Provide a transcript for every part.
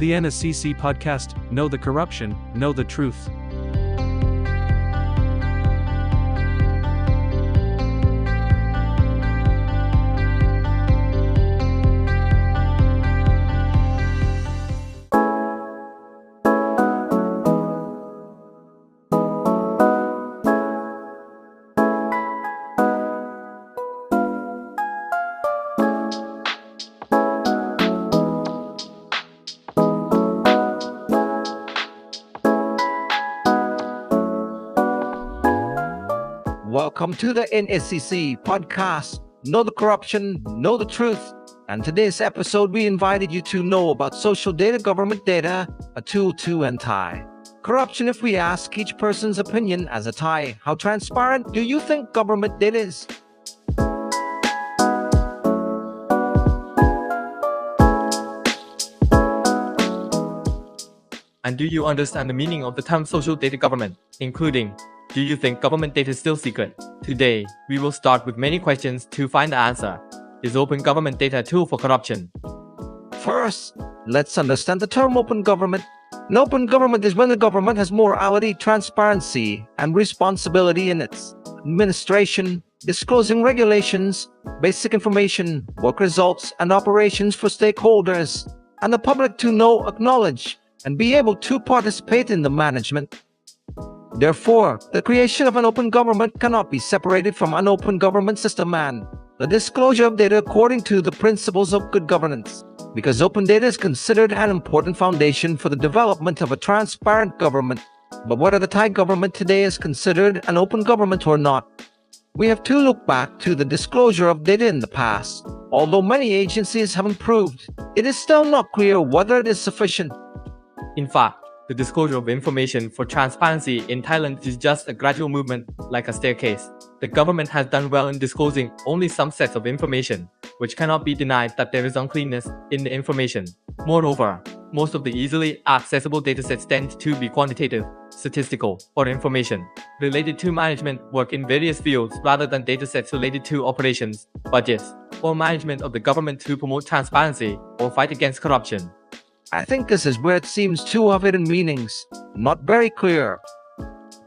the Nacc Podcast, Know the Corruption, Know the Truth. Welcome to the Nacc Podcast, Know the Corruption, Know the Truth. And today's episode, we invited you to know about social data, government data, a tool to anti corruption. If we ask each person's opinion as a tie, how transparent do you think government data is? And do you understand the meaning of the term social data government, including, do you think government data is still secret? Today, we will start with many questions to find the answer. Is open government data a tool for corruption? First, let's understand the term open government. An open government is when the government has morality, transparency, and responsibility in its administration, disclosing regulations, basic information, work results, and operations for stakeholders, and the public to know, acknowledge, and be able to participate in the management. Therefore, the creation of an open government cannot be separated from an open government system and the disclosure of data according to the principles of good governance, because open data is considered an important foundation for the development of a transparent government. But whether the Thai government today is considered an open government or not, we have to look back to the disclosure of data in the past. Although many agencies have improved, it is still not clear whether it is sufficient. In fact, the disclosure of information for transparency in Thailand is just a gradual movement, like a staircase. The government has done well in disclosing only some sets of information, which cannot be denied that there is uncleanness in the information. Moreover, most of the easily accessible datasets tend to be quantitative, statistical, or information related to management work in various fields rather than datasets related to operations, budgets, or management of the government to promote transparency or fight against corruption. I think this is where it seems to have hidden meanings, not very clear.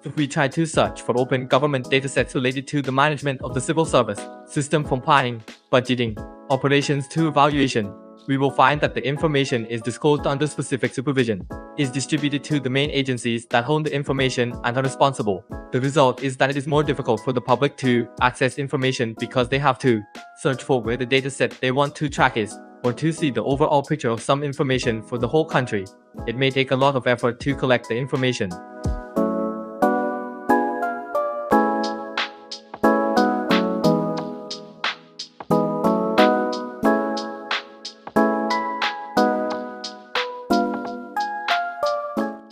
If we try to search for open government datasets related to the management of the civil service, system from planning, budgeting, operations to evaluation, we will find that the information is disclosed under specific supervision, is distributed to the main agencies that hold the information and are responsible. The result is that it is more difficult for the public to access information because they have to search for where the dataset they want to track is, or to see the overall picture of some information for the whole country. It may take a lot of effort to collect the information.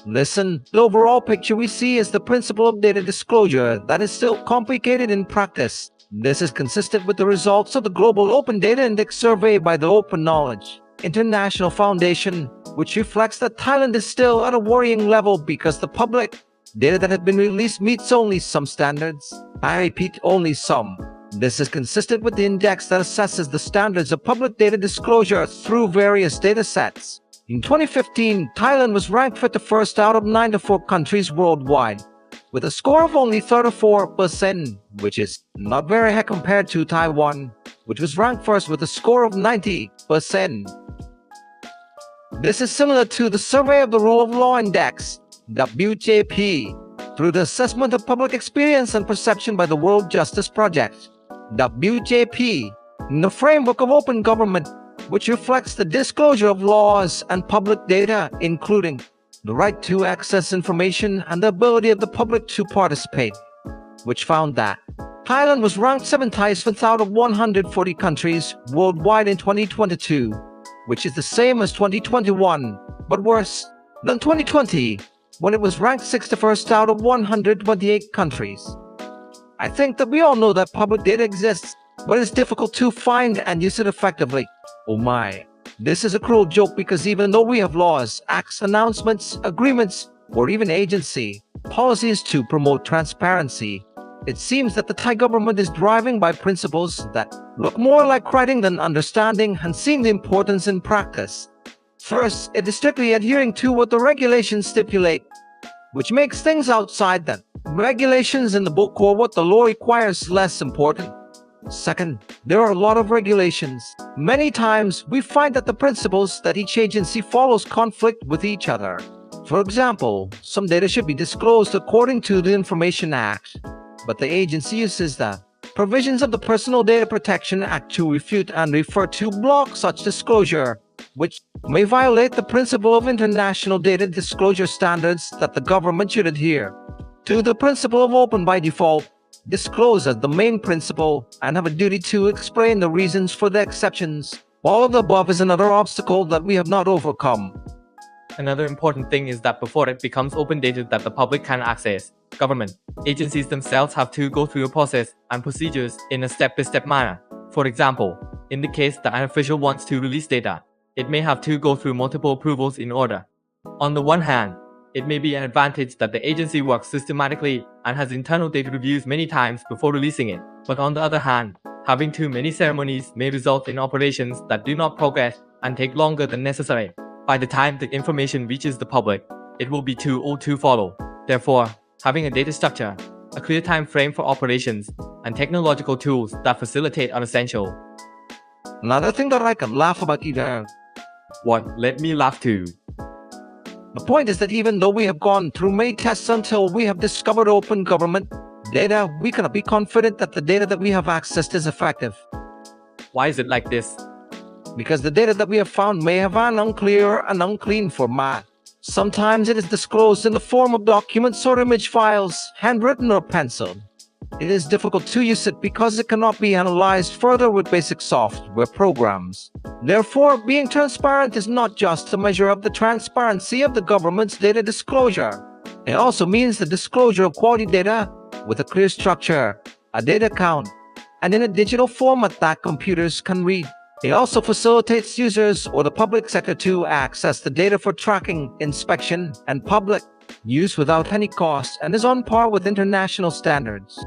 Listen, the overall picture we see is the principle of data disclosure that is still complicated in practice. This is consistent with the results of the Global Open Data Index survey by the Open Knowledge International Foundation, which reflects that Thailand is still at a worrying level because the public data that has been released meets only some standards. I repeat, only some. This is consistent with the index that assesses the standards of public data disclosure through various data sets. In 2015, Thailand was ranked 51st out of 94 countries worldwide, with a score of only 34%, which is not very high compared to Taiwan, which was ranked first with a score of 90%. This is similar to the Survey of the Rule of Law Index, WJP, through the Assessment of Public Experience and Perception by the World Justice Project, WJP, in the framework of open government, which reflects the disclosure of laws and public data, including the right to access information and the ability of the public to participate, which found that Thailand was ranked 75th out of 140 countries worldwide in 2022, which is the same as 2021, but worse than 2020, when it was ranked 61st out of 128 countries. I think that we all know that public data exists, but it's difficult to find and use it effectively. Oh my. This is a cruel joke because even though we have laws, acts, announcements, agreements, or even agency policies to promote transparency, it seems that the Thai government is driving by principles that look more like writing than understanding and seeing the importance in practice. First, it is strictly adhering to what the regulations stipulate, which makes things outside that regulations in the book or what the law requires less important. Second, there are a lot of regulations. Many times, we find that the principles that each agency follows conflict with each other. For example, some data should be disclosed according to the Information Act, but the agency uses the provisions of the Personal Data Protection Act to refute and refer to block such disclosure, which may violate the principle of international data disclosure standards that the government should adhere to. The principle of open by default, disclose as the main principle, and have a duty to explain the reasons for the exceptions. All of the above is another obstacle that we have not overcome. Another important thing is that before it becomes open data that the public can access, government agencies themselves have to go through a process and procedures in a step-by-step manner. For example, in the case that an official wants to release data, it may have to go through multiple approvals in order. On the one hand, it may be an advantage that the agency works systematically and has internal data reviews many times before releasing it. But on the other hand, having too many ceremonies may result in operations that do not progress and take longer than necessary. By the time the information reaches the public, it will be too old to follow. Therefore, having a data structure, a clear time frame for operations, and technological tools that facilitate are essential. Another thing that I can laugh about either. What let me laugh too? The point is that even though we have gone through many tests until we have discovered open government data, we cannot be confident that the data that we have accessed is effective. Why is it like this? Because the data that we have found may have an unclear and unclean format. Sometimes it is disclosed in the form of documents or image files, handwritten or penciled. It is difficult to use it because it cannot be analyzed further with basic software programs. Therefore, being transparent is not just a measure of the transparency of the government's data disclosure. It also means the disclosure of quality data with a clear structure, a data count, and in a digital format that computers can read. It also facilitates users or the public sector to access the data for tracking, inspection, and public use without any cost and is on par with international standards.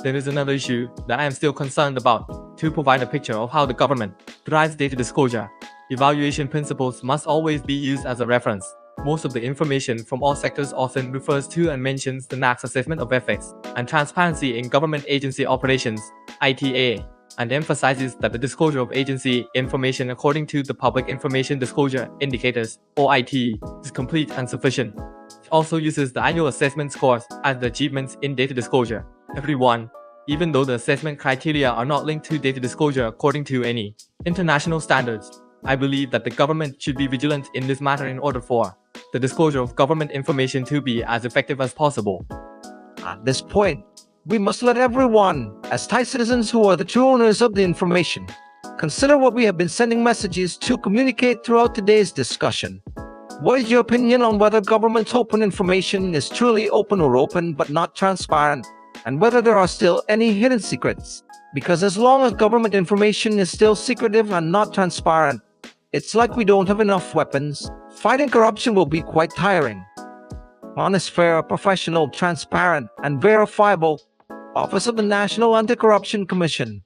There is another issue that I am still concerned about. To provide a picture of how the government drives data disclosure, evaluation principles must always be used as a reference. Most of the information from all sectors often refers to and mentions the Nacc's Assessment of Ethics and Transparency in Government Agency Operations (ITA), and emphasizes that the disclosure of agency information according to the Public Information Disclosure Indicators (OIT) is complete and sufficient. It also uses the annual assessment scores as the achievements in data disclosure. Everyone, even though the assessment criteria are not linked to data disclosure according to any international standards, I believe that the government should be vigilant in this matter in order for the disclosure of government information to be as effective as possible. At this point, we must let everyone, as Thai citizens who are the true owners of the information, consider what we have been sending messages to communicate throughout today's discussion. What is your opinion on whether government open information is truly open or open but not transparent, and whether there are still any hidden secrets? Because as long as government information is still secretive and not transparent, it's like we don't have enough weapons. Fighting corruption will be quite tiring. Honest, fair, professional, transparent, and verifiable. Office of the National Anti-Corruption Commission.